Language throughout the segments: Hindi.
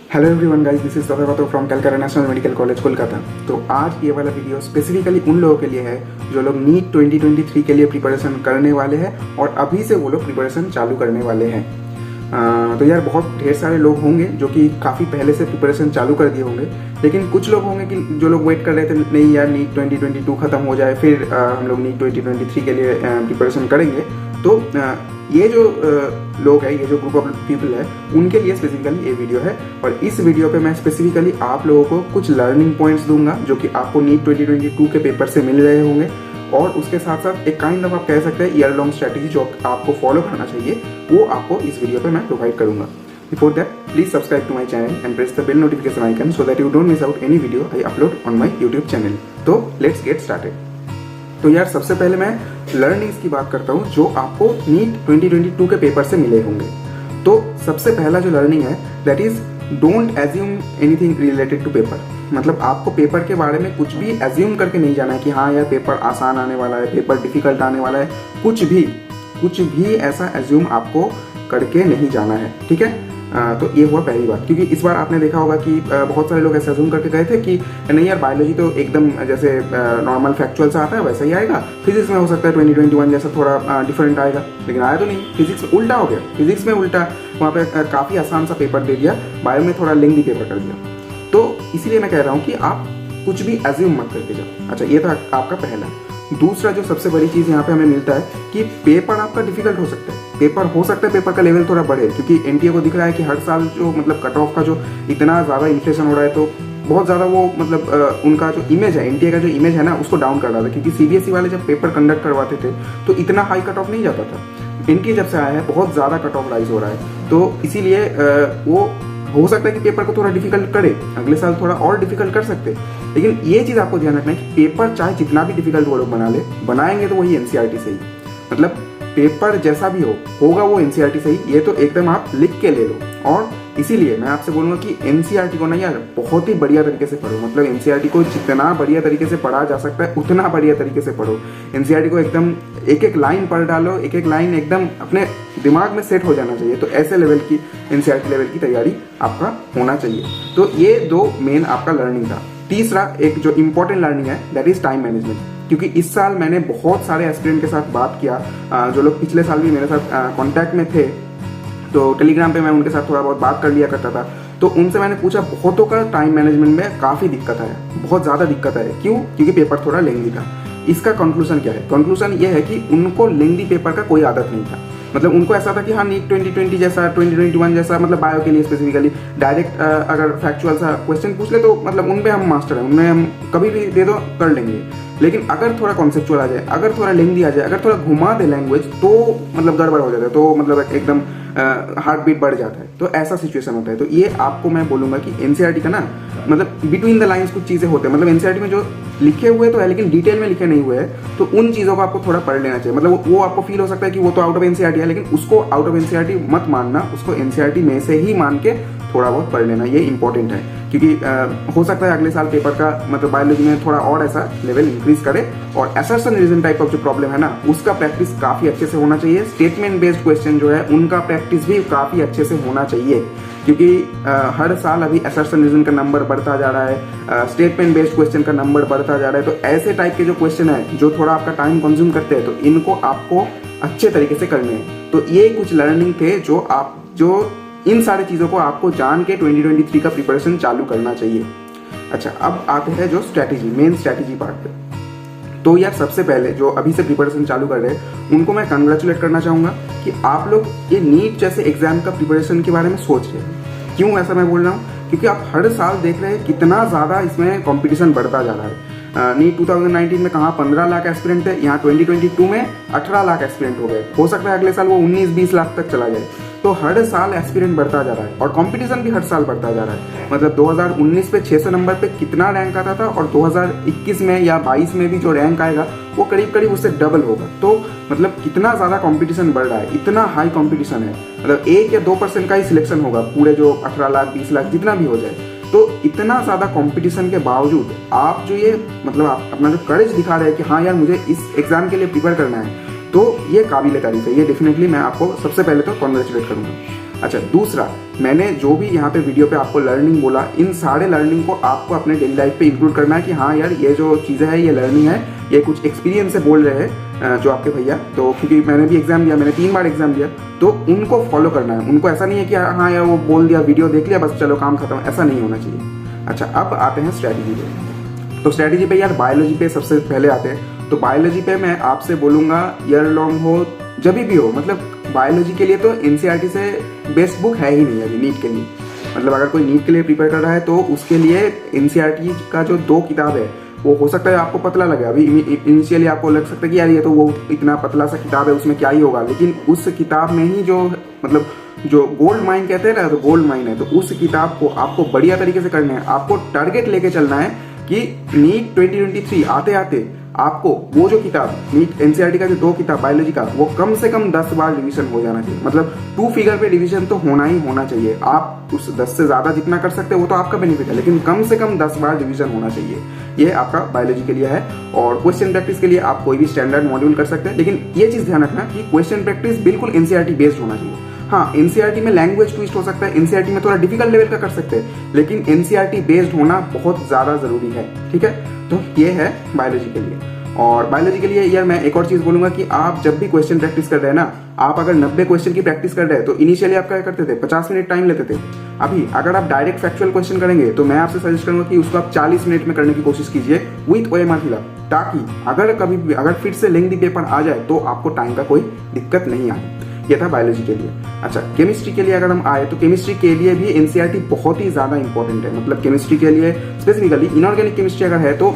Hello everyone guys, this is Tathagat from Calcutta national medical college Kolkata. तो आज ये वाला वीडियो स्पेसिफिकली उन लोगों के लिए है जो लोग नीट 2023 के लिए प्रिपरेशन करने वाले हैं और अभी से वो लोग प्रिपरेशन चालू करने वाले हैं। तो यार बहुत ढेर सारे लोग होंगे जो कि काफ़ी पहले से प्रिपरेशन चालू कर दिए होंगे, लेकिन कुछ लोग होंगे कि जो लोग वेट कर रहे थे नहीं यार नीट 2022 ख़त्म हो जाए फिर हम लोग नीट 2023 के लिए प्रिपरेशन करेंगे। तो ये जो लोग हैं, ये जो ग्रुप ऑफ पीपल है, उनके लिए स्पेसिफिकली ये वीडियो है। और इस वीडियो पे मैं स्पेसिफिकली आप लोगों को कुछ लर्निंग पॉइंट्स दूंगा जो कि आपको नीट 2022 के पेपर से मिल रहे होंगे, और उसके साथ साथ एक काइंड ऑफ आप कह सकते हैं ईयर लॉन्ग स्ट्रैटेजी जो आपको फॉलो करना चाहिए वो आपको इस वीडियो पे मैं प्रोवाइड करूंगा। Before that, please subscribe to my channel and press the bell notification icon so that you don't miss out any video I upload on my YouTube channel. तो let's get started. तो यार सबसे पहले मैं लर्निंग्स की बात करता हूँ जो आपको नीट 2022 के पेपर से मिले होंगे। तो सबसे पहला जो लर्निंग है that is don't assume anything related to paper. मतलब आपको पेपर के बारे में कुछ भी एज्यूम करके नहीं जाना है कि हाँ यार पेपर आसान आने वाला है, पेपर डिफिकल्ट आने वाला है। कुछ भी ऐसा एज्यूम आपको करके नहीं जाना है, ठीक है। तो ये हुआ पहली बात, क्योंकि इस बार आपने देखा होगा कि बहुत सारे लोग ऐसे अज्यूम करके गए थे कि नहीं यार बायोलॉजी तो एकदम जैसे नॉर्मल फैक्चुअल सा आता है वैसा ही आएगा, फिजिक्स में हो सकता है 2021 जैसा थोड़ा डिफरेंट आएगा, लेकिन आया तो नहीं। फिजिक्स में उल्टा हो गया, फिजिक्स में उल्टा वहाँ पे काफ़ी आसान सा पेपर दे दिया, बायो में थोड़ा लेंथी पेपर कर दिया। तो इसीलिए मैं कह रहा हूँ कि आप कुछ भी एज्यूम मत करके जाओ। अच्छा, ये था आपका पहला। दूसरा जो सबसे बड़ी चीज़ यहाँ पे हमें मिलता है कि पेपर आपका डिफिकल्ट हो सकता है। पेपर का लेवल थोड़ा बढ़े, क्योंकि एनटीए को दिख रहा है कि हर साल जो मतलब कट ऑफ का जो इतना ज़्यादा इन्फ्लेशन हो रहा है, तो बहुत ज़्यादा वो मतलब उनका जो इमेज है, एनटीए का जो इमेज है ना, उसको डाउन कर रहा था। क्योंकि सीबीएसई वाले जब पेपर कंडक्ट करवाते थे तो इतना हाई कट ऑफ नहीं जाता था। एनटीए जब से आया है बहुत ज़्यादा कट ऑफ राइज हो रहा है, तो इसीलिए वो हो सकता है कि पेपर को थोड़ा डिफिकल्ट करे, अगले साल थोड़ा और डिफिकल्ट कर सकते। लेकिन ये चीज़ आपको ध्यान रखना है कि पेपर चाहे जितना भी डिफिकल्ट वो लोग बनाएंगे तो वही एनसीईआरटी से ही, मतलब पेपर जैसा भी होगा वो एनसीईआरटी से ही। ये तो एकदम आप लिख के ले लो। और इसीलिए मैं आपसे बोलूँगा कि एनसीईआरटी को ना यार बहुत ही बढ़िया तरीके से पढ़ो। मतलब एनसीईआरटी को जितना बढ़िया तरीके से पढ़ा जा सकता है उतना बढ़िया तरीके से पढ़ो। एनसीईआरटी को एकदम एक एक लाइन पढ़ डालो, एक एक लाइन एकदम अपने दिमाग में सेट हो जाना चाहिए। तो ऐसे लेवल की एनसीईआरटी लेवल की तैयारी आपका होना चाहिए। तो ये दो मेन आपका लर्निंग था। तीसरा एक जो इम्पोर्टेंट लर्निंग है दैट इज टाइम मैनेजमेंट। क्योंकि इस साल मैंने बहुत सारे एस्पिरेंट के साथ बात किया जो लोग पिछले साल भी मेरे साथ कांटेक्ट में थे, तो टेलीग्राम पे मैं उनके साथ थोड़ा बहुत बात कर लिया करता था। तो उनसे मैंने पूछा, बहुतों का टाइम मैनेजमेंट में काफ़ी दिक्कत है, बहुत ज़्यादा दिक्कत है। क्यों? क्योंकि पेपर थोड़ा लेंथी था। इसका कंक्लूजन क्या है? कंक्लूजन ये है कि उनको लेंथी पेपर का कोई आदत नहीं था। मतलब उनको ऐसा था कि हाँ नीट 2020 जैसा 2021 जैसा, मतलब बायो के लिए स्पेसिफिकली डायरेक्ट अगर फैक्चुअल सा क्वेश्चन पूछ ले तो मतलब उनमें हम मास्टर हैं, उनमें हम कभी भी दे दो कर लेंगे। लेकिन अगर थोड़ा कॉन्सेप्चुअल आ जाए, अगर थोड़ा लेंथी आ जाए, अगर थोड़ा घुमा दे लैंग्वेज, तो मतलब गड़बड़ हो जाता है, तो मतलब एकदम हार्ट बीट बढ़ जाता है। तो ऐसा सिचुएशन होता है। तो ये आपको मैं बोलूँगा कि एनसीईआरटी का ना मतलब बिटवीन द लाइन्स कुछ चीज़ें होते हैं। मतलब एनसीईआरटी में जो लिखे हुए तो है लेकिन डिटेल में लिखे नहीं हुए हैं, तो उन चीज़ों को आपको थोड़ा पढ़ लेना चाहिए। मतलब वो आपको फील हो सकता है कि वो तो आउट ऑफ एनसीईआरटी है, लेकिन उसको आउट ऑफ एनसीईआरटी मत मानना, उसको एनसीईआरटी में से ही मान के थोड़ा बहुत पढ़ लेना। ये इंपॉर्टेंट है, क्योंकि हो सकता है अगले साल पेपर का मतलब बायोलॉजी में थोड़ा और ऐसा लेवल इंक्रीज करे। और असर्शन रीजन टाइप ऑफ जो प्रॉब्लम है ना, उसका प्रैक्टिस काफ़ी अच्छे से होना चाहिए। स्टेटमेंट बेस्ड क्वेश्चन जो है उनका प्रैक्टिस भी काफ़ी अच्छे से होना चाहिए, क्योंकि हर साल अभी असर्शन रीजन का नंबर बढ़ता जा रहा है, स्टेटमेंट बेस्ड क्वेश्चन का नंबर बढ़ता जा रहा है। तो ऐसे टाइप के जो क्वेश्चन है जो थोड़ा आपका टाइम कंज्यूम करते हैं, तो इनको आपको अच्छे तरीके से करने हैं। तो ये कुछ लर्निंग थे जो इन सारी चीज़ों को आपको जान के 2023 का प्रिपरेशन चालू करना चाहिए। अच्छा, अब आते हैं जो स्ट्रैटेजी, मेन स्ट्रैटेजी पार्ट पे। तो यार सबसे पहले जो अभी से प्रिपरेशन चालू कर रहे हैं उनको मैं कंग्रेचुलेट करना चाहूँगा कि आप लोग ये नीट जैसे एग्जाम का प्रिपरेशन के बारे में सोच रहे हैं। क्यों ऐसा मैं बोल रहा हूँ? क्योंकि आप हर साल देख रहे हैं कितना ज़्यादा इसमें कॉम्पिटिशन बढ़ता जा रहा है। नीट 2019 में कहाँ 15 लाख एस्पिरेंट थे, यहाँ 2022 में 18 लाख एस्पिरेंट हो गए। हो सकता है अगले साल वो 19-20 लाख तक चला जाए। तो हर साल एस्पिरेंट बढ़ता जा रहा है और कंपटीशन भी हर साल बढ़ता जा रहा है। मतलब 2019 पे 600 नंबर पे कितना रैंक आता था और 2021 में या 22 में भी जो रैंक आएगा वो करीब करीब उससे डबल होगा। तो मतलब कितना ज़्यादा कंपटीशन बढ़ रहा है, इतना हाई कंपटीशन है। मतलब 1 या 2% का ही सिलेक्शन होगा पूरे जो 18 लाख 20 लाख जितना भी हो जाए। तो इतना ज़्यादा कंपटीशन के बावजूद आप जो ये मतलब आप अपना जो करेज दिखा रहे हैं कि हाँ यार मुझे इस एग्ज़ाम के लिए प्रिपेयर करना है, तो ये काबिल तारीफ है। ये डेफिनेटली मैं आपको सबसे पहले तो कॉन्ग्रेचुलेट करूँगा। अच्छा, दूसरा, मैंने जो भी यहाँ पे वीडियो पे आपको लर्निंग बोला, इन सारे लर्निंग को आपको अपने डेली लाइफ पे इंक्लूड करना है कि हाँ यार ये जो चीज़ें हैं ये लर्निंग है, ये कुछ एक्सपीरियंस से बोल रहे हैं जो आपके भैया। तो क्योंकि मैंने भी एग्जाम दिया, मैंने 3 बार एग्जाम दिया, तो उनको फॉलो करना है। उनको ऐसा नहीं है कि हाँ यार वो बोल दिया, वीडियो देख लिया, बस चलो काम खत्म, ऐसा नहीं होना चाहिए। अच्छा, अब आते हैं स्ट्रैटेजी पे। तो स्ट्रैटेजी पे यार बायोलॉजी पे सबसे पहले आते हैं। तो बायोलॉजी पे मैं आपसे बोलूँगा ईयर लॉन्ग हो जब भी हो, मतलब बायोलॉजी के लिए तो एनसीईआरटी से बेस्ट बुक है ही नहीं अभी नीट के लिए। मतलब अगर कोई नीट के लिए प्रिपेयर कर रहा है तो उसके लिए एनसीईआरटी का जो 2 किताब है वो हो सकता है आपको पतला लगे। अभी इनिशियली आपको लग सकता है कि यार ये तो वो इतना पतला सा किताब है, उसमें क्या ही होगा, लेकिन उस किताब में ही जो मतलब जो गोल्ड माइन कहते हैं ना, तो गोल्ड माइन है। तो उस किताब को आपको बढ़िया तरीके से करना है। आपको टारगेट लेके चलना है कि नीट 2023 आते आते आपको वो जो किताब नीट एनसीईआरटी का जो 2 किताब बायोलॉजी का, वो कम से कम 10 बार रिवीजन हो जाना चाहिए। मतलब 2 फिगर पे रिवीजन तो होना ही होना चाहिए। आप उस 10 से ज्यादा जितना कर सकते हैं वो तो आपका बेनिफिट है, लेकिन कम से कम 10 बार रिवीजन होना चाहिए। ये आपका बायोलॉजी के लिए है। और क्वेश्चन प्रैक्टिस के लिए आप कोई भी स्टैंडर्ड मॉड्यूल कर सकते हैं, लेकिन ये चीज ध्यान रखना कि क्वेश्चन प्रैक्टिस बिल्कुल एनसीईआरटी बेस्ड होना चाहिए। हाँ, एनसीईआरटी में लैंग्वेज ट्विस्ट हो सकता है, एनसीईआरटी में थोड़ा डिफिकल्ट लेवल का कर सकते हैं, लेकिन एनसीईआरटी बेस्ड होना बहुत ज्यादा जरूरी है। ठीक है, तो ये है बायोलॉजी के लिए। और बायोलॉजी के लिए यार मैं एक और चीज बोलूंगा कि आप जब भी क्वेश्चन प्रैक्टिस कर रहे हैं ना, आप अगर 90 क्वेश्चन की प्रैक्टिस कर रहे हैं तो इनिशियली आप क्या करते थे, 50 मिनट टाइम लेते थे। अभी अगर आप डायरेक्ट फैक्चुअल क्वेश्चन करेंगे तो मैं आपसे सजेस्ट करूंगा कि उसको आप 40 मिनट में करने की कोशिश कीजिए विथ ओएमआर फिलअप, ताकि अगर फिर से लेंथी पेपर आ जाए तो आपको टाइम का कोई दिक्कत नहीं आए। ये था बायोलॉजी के लिए। अच्छा, केमिस्ट्री के लिए अगर हम आए तो केमिस्ट्री के लिए भी एनसीईआरटी बहुत ही ज्यादा इंपॉर्टेंट है। मतलब केमिस्ट्री के लिए स्पेसिफिकली इनऑर्गेनिक केमिस्ट्री अगर है तो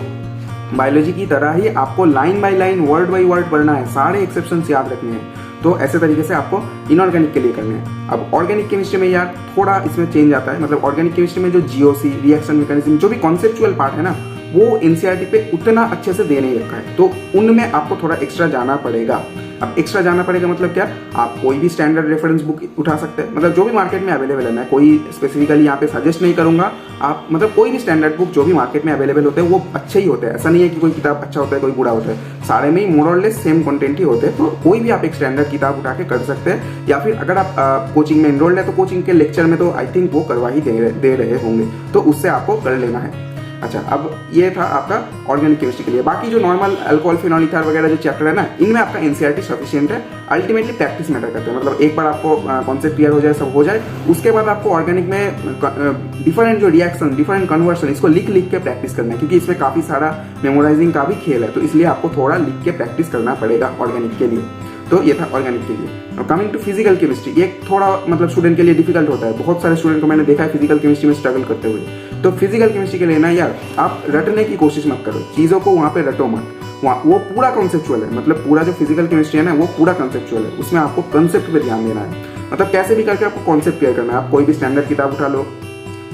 बायोलॉजी की तरह ही आपको line by line word by word पढ़ना है, सारे एक्सेप्शंस याद रखने हैं। तो ऐसे तरीके से आपको इनऑर्गेनिक के लिए करने हैं। अब ऑर्गेनिक केमिस्ट्री में यार थोड़ा इसमें चेंज आता है। मतलब ऑर्गेनिक केमिस्ट्री में जो जीओसी, रिएक्शन मैकेनिज्म, जो भी कॉन्सेप्चुअल पार्ट है ना, वो एनसीईआरटी पे उतना अच्छे से दे नहीं रखा है, तो उनमें आपको थोड़ा एक्स्ट्रा जाना पड़ेगा। अब एक्स्ट्रा जाना पड़ेगा मतलब क्या, आप कोई भी स्टैंडर्ड रेफरेंस बुक उठा सकते हैं, मतलब जो भी मार्केट में अवेलेबल है। मैं कोई स्पेसिफिकली यहाँ पे सजेस्ट नहीं करूंगा, आप मतलब कोई भी स्टैंडर्ड बुक जो भी मार्केट में अवेलेबल होते हैं वो अच्छे ही होते हैं। ऐसा नहीं है कि कोई किताब अच्छा होता है कोई बुरा होता है, सारे में ही मोर और लेस सेम कंटेंट ही होते हैं। तो कोई भी आप एक स्टैंडर्ड किताब उठा के कर सकते हैं, या फिर अगर आप कोचिंग में एनरोल्ड है तो कोचिंग के लेक्चर में तो आई थिंक वो करवा ही दे रहे होंगे, तो उससे आपको कर लेना है। अच्छा, अब ये था आपका ऑर्गेनिक केमिस्ट्री के लिए। बाकी जो नॉर्मल अल्कोहल, फिनॉल, ईथर वगैरह जो चैप्टर है ना, इनमें आपका एनसीईआरटी सफिशिएंट है। अल्टीमेटली प्रैक्टिस मैटर करते हैं। मतलब एक बार आपको कॉन्सेप्ट क्लियर हो जाए, सब हो जाए, उसके बाद आपको ऑर्गेनिक में डिफरेंट जो रिएक्शन, डिफरेंट कन्वर्सन, इसको लिख के प्रैक्टिस करना है, क्योंकि इसमें काफी सारा मेमोराइजिंग का भी खेल है। तो इसलिए आपको थोड़ा लिख के प्रैक्टिस करना पड़ेगा ऑर्गेनिक के लिए। तो ये था ऑर्गेनिक के लिए। कमिंग टू फिजिकल केमिस्ट्री, ये थोड़ा मतलब स्टूडेंट के लिए डिफिकल्ट होता है। बहुत सारे स्टूडेंट को मैंने देखा है फिजिकल केमिस्ट्री में स्ट्रगल करते हुए। तो फिजिकल केमिस्ट्री के लिए ना यार आप रटने की कोशिश मत करो, चीज़ों को वहाँ पे रटो मत। वो पूरा कॉन्सेप्चुअल है। मतलब पूरा जो फिजिकल केमिस्ट्री है ना, वो पूरा कॉन्सेप्चुअल है। उसमें आपको कॉन्सेप्ट पे ध्यान देना है। मतलब कैसे भी करके आपको कॉन्सेप्ट क्लियर करना है। आप कोई भी स्टैंडर्ड किताब उठा लो,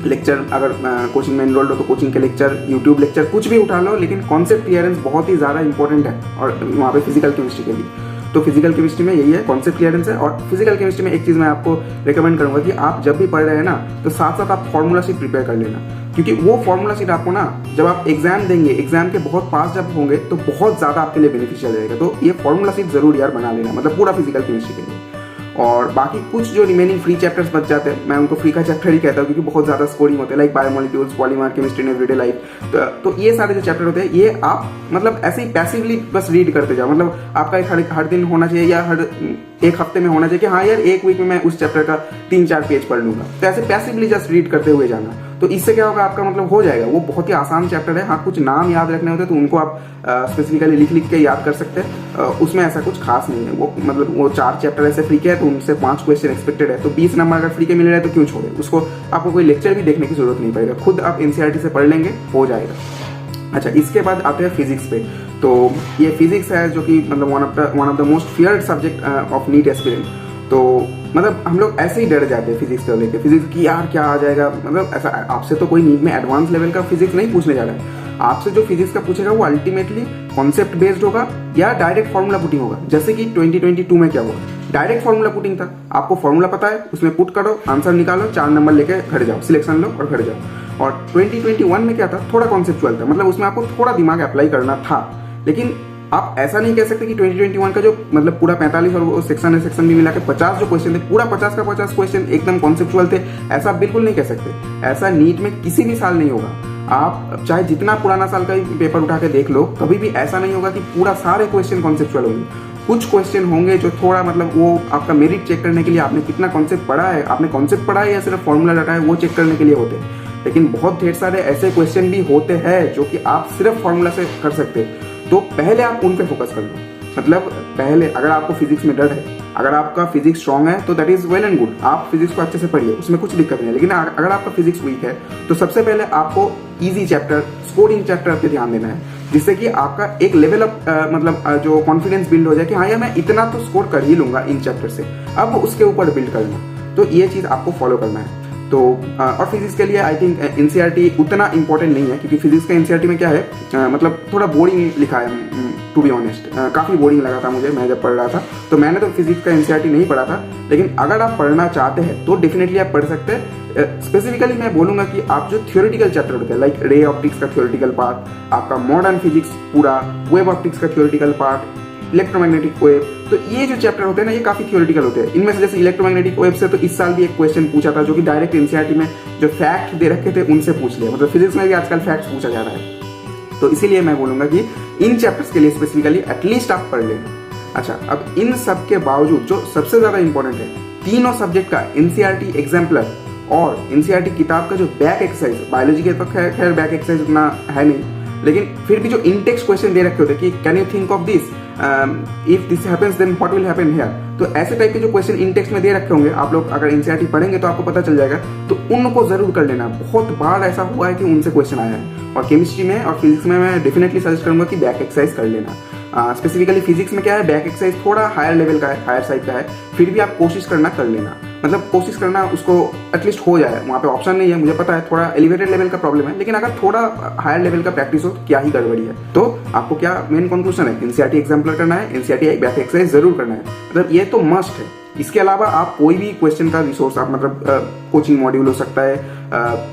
लेक्चर अगर कोचिंग में एनरोल्ड हो तो कोचिंग के लेक्चर, यूट्यूब लेक्चर, कुछ भी उठा लो, लेकिन कॉन्सेप्ट क्लियरेंस बहुत ही ज़्यादा इंपॉर्टेंट है और वहाँ पे फिजिकल केमिस्ट्री के लिए। तो फिजिकल केमिस्ट्री में यही है, कॉन्सेप्ट क्लियरेंस है। और फिजिकल केमिस्ट्री में एक चीज़ मैं आपको रिकमेंड करूंगा कि आप जब भी पढ़ रहे हैं ना, तो साथ साथ आप फॉर्मूला शीट प्रिपेयर कर लेना, क्योंकि वो फॉर्मूला शीट आपको ना जब आप एग्जाम देंगे, एग्जाम के बहुत पास जब होंगे तो बहुत ज़्यादा आपके लिए बेनिफिशियल रहेगा। तो ये फॉर्मूला शीट जरूर यार बना लेना, मतलब पूरा फिजिकल केमिस्ट्री के लिए। और बाकी कुछ जो रिमेनिंग फ्री चैप्टर्स बच जाते हैं, मैं उनको फ्री का चैप्टर ही कहता हूँ, क्योंकि बहुत ज़्यादा स्कोरिंग होते हैं, like biomolecules, polymer, chemistry in everyday life. तो ये सारे जो चैप्टर होते हैं, ये आप मतलब ऐसे ही पैसिवली बस रीड करते जाओ। मतलब आपका एक हर दिन होना चाहिए, या हर एक हफ्ते में होना चाहिए कि हाँ यार एक वीक में मैं उस चैप्टर का 3-4 पेज पढ़ लूंगा। तो ऐसे पैसिवली जस्ट रीड करते हुए जाना। तो इससे क्या होगा, आपका मतलब हो जाएगा। वो बहुत ही आसान चैप्टर है। हाँ, कुछ नाम याद रखने होते हैं तो उनको आप स्पेसिफिकली लिख के याद कर सकते हैं। उसमें ऐसा कुछ खास नहीं है। वो मतलब वो 4 चैप्टर ऐसे फ्री के है तो उनसे 5 क्वेश्चन एक्सपेक्टेड है। तो 20 नंबर अगर फ्री के मिल रहे हैं तो क्यों छोड़े उसको। आपको कोई लेक्चर भी देखने की जरूरत नहीं पड़ेगा, खुद आप एनसीईआरटी से पढ़ लेंगे, हो जाएगा। अच्छा, इसके बाद आते हैं फिजिक्स पे। तो ये फिजिक्स है जो कि मतलब one of the most feared subject of NEET aspirant. तो मतलब हम लोग ऐसे ही डर जाते हैं फिजिक्स को लेकर, फिजिक्स की यार क्या आ जाएगा। मतलब ऐसा आपसे तो कोई नीट में एडवांस लेवल का फिजिक्स नहीं पूछने जा रहा है। आपसे जो फिजिक्स का पूछेगा वो अल्टीमेटली कॉन्सेप्ट बेस्ड होगा या डायरेक्ट फॉर्मूला पुटिंग होगा। जैसे कि 2022 में क्या हुआ, डायरेक्ट फॉर्मूला पुटिंग था। आपको फॉर्मूला पता है, उसमें पुट करो, आंसर निकालो, 4 नंबर लेके घर जाओ, सिलेक्शन लो और घर जाओ। और 2021 में क्या था, थोड़ा कॉन्सेप्चुअल था। मतलब उसमें आपको थोड़ा दिमाग अप्लाई करना था, लेकिन आप ऐसा नहीं कह सकते कि 2021 का जो मतलब पूरा 45 और सेक्शन भी मिला के 50 जो क्वेश्चन थे, पूरा 50 का 50 क्वेश्चन एकदम कॉन्सेप्चुअल थे, ऐसा बिल्कुल नहीं कह सकते। ऐसा नीट में किसी भी साल नहीं होगा। आप चाहे जितना पुराना साल का ही पेपर उठा के देख लो, कभी भी ऐसा नहीं होगा कि पूरा सारे क्वेश्चन कॉन्सेप्चुअल होंगे। कुछ क्वेश्चन होंगे जो थोड़ा मतलब वो आपका मेरिट चेक करने के लिए आपने कितना कॉन्सेप्ट पढ़ा है, आपने कॉन्सेप्ट पढ़ा है या सिर्फ फॉर्मूला रटा है, वो चेक करने के लिए होते हैं। लेकिन बहुत ढेर सारे ऐसे क्वेश्चन भी होते हैं जो कि आप सिर्फ फॉर्मूला से कर सकते हैं। तो पहले आप उन पे फोकस कर लो। मतलब पहले अगर आपको फिजिक्स में डर है, अगर आपका फिजिक्स स्ट्रांग है तो that is well and good, आप फिजिक्स को अच्छे से पढ़िए, उसमें कुछ दिक्कत नहीं है। लेकिन अगर आपका फिजिक्स वीक है तो सबसे पहले आपको इजी चैप्टर, स्कोरिंग चैप्टर पे ध्यान देना है, जिससे कि आपका एक लेवल अप मतलब जो कॉन्फिडेंस बिल्ड हो जाए कि हाँ यार मैं इतना तो स्कोर कर ही लूंगा इन चैप्टर से, अब उसके ऊपर बिल्ड करना। तो ये चीज़ आपको फॉलो करना है। तो और फिजिक्स के लिए आई थिंक एनसीईआरटी उतना इंपॉर्टेंट नहीं है, क्योंकि फिजिक्स का एनसीईआरटी में क्या है मतलब थोड़ा बोरिंग लिखा है, टू बी ऑनेस्ट काफ़ी बोरिंग लगा था मुझे, मैं जब पढ़ रहा था। तो मैंने तो फिजिक्स का एनसीईआरटी नहीं पढ़ा था, लेकिन अगर आप पढ़ना चाहते हैं तो डेफिनेटली आप पढ़ सकते हैं। स्पेसिफिकली मैं बोलूँगा कि आप जो थियोरेटिकल चैप्टर होते हैं, लाइक रे ऑप्टिक्स का थियोरेटिकल पार्ट, आपका मॉडर्न फिजिक्स पूरा, वेव ऑप्टिक्स का थियोरेटिकल पार्ट, इलेक्ट्रोमैग्नेटिक वेव, तो ये जो चैप्टर होते हैं ना ये काफी थियोरेटिकल होते हैं। इनमें से जैसे इलेक्ट्रोमैग्नेटिक वेव से तो इस साल भी एक क्वेश्चन पूछा था, जो कि डायरेक्ट एनसीईआरटी में जो फैक्ट दे रखे थे उनसे पूछ लिया। मतलब फिजिक्स में भी आजकल फैक्ट्स पूछा जा रहा है, तो इसीलिए मैं बोलूंगा कि इन चैप्टर्स के लिए स्पेसिफिकली एटलीस्ट आप पढ़ लेना। अच्छा, अब इन सब के बावजूद जो सबसे ज्यादा इंपॉर्टेंट है, तीनों सब्जेक्ट का एनसीईआरटी एग्जाम्पलर और एनसीईआरटी किताब का जो बैक एक्सरसाइज, बायोलॉजी के तो खैर बैक एक्सरसाइज उतना है नहीं, लेकिन फिर भी जो इनटेक्स्ट क्वेश्चन दे रखे होते हैं कि can you think of this, if this happens then what will happen here, तो ऐसे टाइप के जो क्वेश्चन इनटेक्स्ट में दे रखे होंगे, आप लोग अगर एनसीईआरटी पढ़ेंगे तो आपको पता चल जाएगा, तो उनको जरूर कर लेना। बहुत बार ऐसा हुआ है कि उनसे क्वेश्चन आया है, और केमिस्ट्री में और फिजिक्स में मैं डेफिनेटली सजेस्ट करूंगा कि बैक एक्सरसाइज कर लेना। स्पेसिफिकली फिजिक्स में क्या है, बैक एक्सरसाइज थोड़ा हायर लेवल का है, हायर साइड का है, फिर भी आप कोशिश करना कर लेना। मतलब कोशिश करना उसको एटलीस्ट हो जाए, वहाँ पे ऑप्शन नहीं है, मुझे पता है थोड़ा एलिवेटेड लेवल का प्रॉब्लम है, लेकिन अगर थोड़ा हायर लेवल का प्रैक्टिस हो तो क्या ही गड़बड़ी है। तो आपको क्या मेन कंक्लूजन है, एनसीईआरटी एग्जाम्पलर करना है, एनसीईआरटी बैक एक्सरसाइज जरूर करना है, मतलब ये तो मस्ट है। इसके अलावा आप कोई भी क्वेश्चन का रिसोर्स, आप मतलब कोचिंग मॉड्यूल हो सकता है,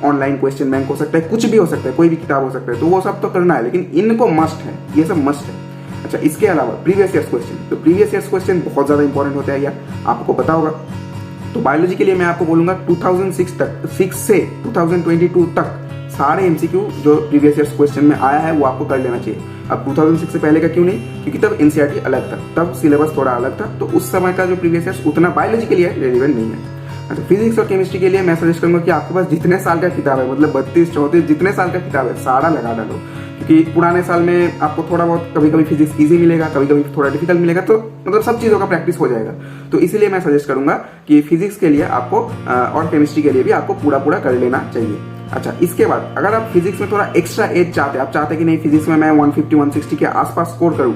ऑनलाइन क्वेश्चन बैंक हो सकता है, कुछ भी हो सकता है, कोई भी किताब हो सकता है, तो वो सब तो करना है, लेकिन इनको मस्ट है, ये सब मस्ट है। अच्छा, इसके अलावा प्रीवियस ईयर्स क्वेश्चन, तो प्रीवियस ईयर्स क्वेश्चन बहुत ज्यादा इंपॉर्टेंट होता है यार, आपको पता होगा। तो बायोलॉजी के लिए मैं आपको बोलूंगा 2006 से 2022 तक सारे एमसीक्यू जो प्रीवियस ईयर्स क्वेश्चन में आया है वो आपको कर लेना चाहिए। अब 2006 से पहले का क्यों नहीं, क्योंकि तब एनसीईआरटी अलग था, तब सिलेबस थोड़ा अलग था, तो उस समय का जो प्रीवियस ईयर्स उतना बायोलॉजी के लिए रेलिवेंट नहीं है। अच्छा, फिजिक्स और केमिस्ट्री के लिए मैं सजेस्ट करूंगा कि आपके पास जितने साल का किताब है, मतलब 32, 34 जितने साल का किताब है सारा लगा डालो, क्योंकि पुराने साल में आपको थोड़ा बहुत कभी कभी फिजिक्स इजी मिलेगा, कभी कभी थोड़ा डिफिकल्ट मिलेगा, तो मतलब सब चीज़ों का प्रैक्टिस हो जाएगा। तो इसीलिए मैं सजेस्ट करूंगा कि फिजिक्स के लिए आपको और केमिस्ट्री के लिए भी आपको पूरा कर लेना चाहिए। अच्छा, इसके बाद अगर आप फिजिक्स में थोड़ा एक्स्ट्रा एज चाहते हैं, आप चाहते हैं कि नहीं फिजिक्स में मैं 150-160 के आसपास स्कोर करूं,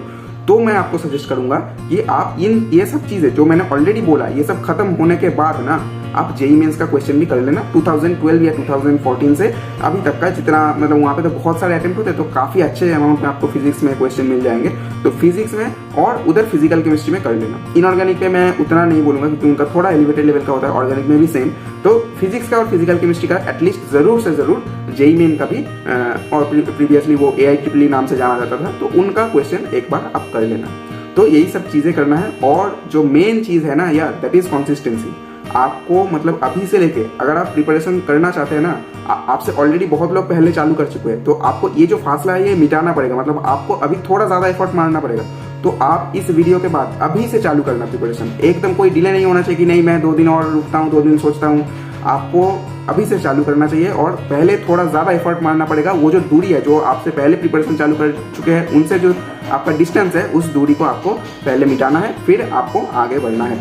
तो मैं आपको सजेस्ट करूंगा कि आप ये सब चीजें जो मैंने ऑलरेडी बोला, ये सब खत्म होने के बाद ना आप जेईई मेंस का क्वेश्चन भी कर लेना 2012 या 2014 से अभी तक का, जितना मतलब वहाँ पे तो बहुत सारे अटेम्प्ट होते हैं, तो काफी अच्छे अमाउंट में आपको फिजिक्स में क्वेश्चन मिल जाएंगे। तो फिजिक्स में और उधर फिजिकल केमिस्ट्री में कर लेना। इनऑर्गेनिक पे मैं उतना नहीं बोलूंगा क्योंकि उनका थोड़ा एलिवेटेड लेवल का होता है, ऑर्गेनिक में भी सेम। तो फिजिक्स का और फिजिकल केमिस्ट्री का एटलीस्ट जरूर से जरूर जेईई मेन का भी और प्रीवियसली वो AIEEE नाम से जाना जाता था, तो उनका क्वेश्चन एक बार आप कर लेना। तो यही सब चीजें करना है, और जो मेन चीज है ना यार, दैट इज कंसिस्टेंसी। आपको मतलब अभी से लेके अगर आप प्रिपरेशन करना चाहते हैं ना, आपसे ऑलरेडी बहुत लोग पहले चालू कर चुके हैं, तो आपको ये जो फासला है ये मिटाना पड़ेगा। मतलब आपको अभी थोड़ा ज्यादा एफर्ट मारना पड़ेगा। तो आप इस वीडियो के बाद अभी से चालू करना प्रिपरेशन, एकदम कोई डिले नहीं होना चाहिए कि नहीं मैं 2 दिन और रुकता हूँ, 2 दिन सोचता हूँ। आपको अभी से चालू करना चाहिए, और पहले थोड़ा ज्यादा एफर्ट मारना पड़ेगा। वो जो दूरी है, जो आपसे पहले प्रिपरेशन चालू कर चुके हैं, उनसे जो आपका डिस्टेंस है, उस दूरी को आपको पहले मिटाना है, फिर आपको आगे बढ़ना है।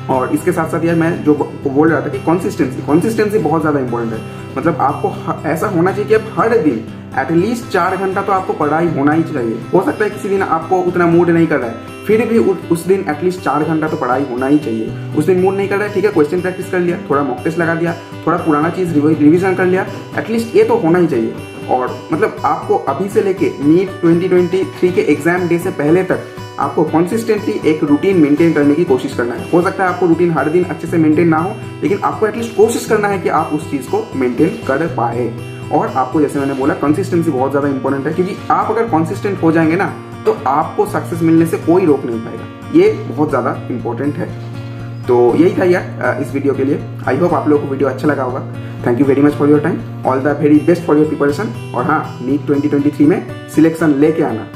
और इसके साथ साथ यार मैं जो बोल रहा था कि कंसिस्टेंसी बहुत ज़्यादा इंपॉर्टेंट है। मतलब आपको ऐसा होना चाहिए कि आप हर दिन एटलीस्ट 4 घंटा तो आपको पढ़ाई होना ही चाहिए। हो सकता है किसी दिन आपको उतना मूड नहीं कर रहा है, फिर भी उस दिन एटलीस्ट 4 घंटा तो पढ़ाई होना ही चाहिए। उस दिन मूड नहीं कर रहा है, ठीक है, क्वेश्चन प्रैक्टिस कर लिया, थोड़ा मॉक टेस्ट लगा दिया, थोड़ा पुराना चीज़ रिविजन कर लिया, एटलीस्ट ये तो होना ही चाहिए। और मतलब आपको अभी से लेके नीट 2023 के एग्जाम डे से पहले तक आपको कंसिस्टेंटली एक रूटीन मेंटेन करने की कोशिश करना है। हो सकता है आपको रूटीन हर दिन अच्छे से मेंटेन ना हो, लेकिन आपको एटलीस्ट कोशिश करना है कि आप उस चीज़ को मेंटेन कर पाए। और आपको जैसे मैंने बोला कंसिस्टेंसी बहुत ज़्यादा इंपॉर्टेंट है, क्योंकि आप अगर कंसिस्टेंट हो जाएंगे ना, तो आपको सक्सेस मिलने से कोई रोक नहीं पाएगा। ये बहुत ज़्यादा इंपॉर्टेंट है। तो यही था यार इस वीडियो के लिए। आई होप आप लोगों को वीडियो अच्छा लगा होगा। Thank you very much for your time. All the very best for your preparation. और हाँ, नीट 2023 में सिलेक्शन लेके आना।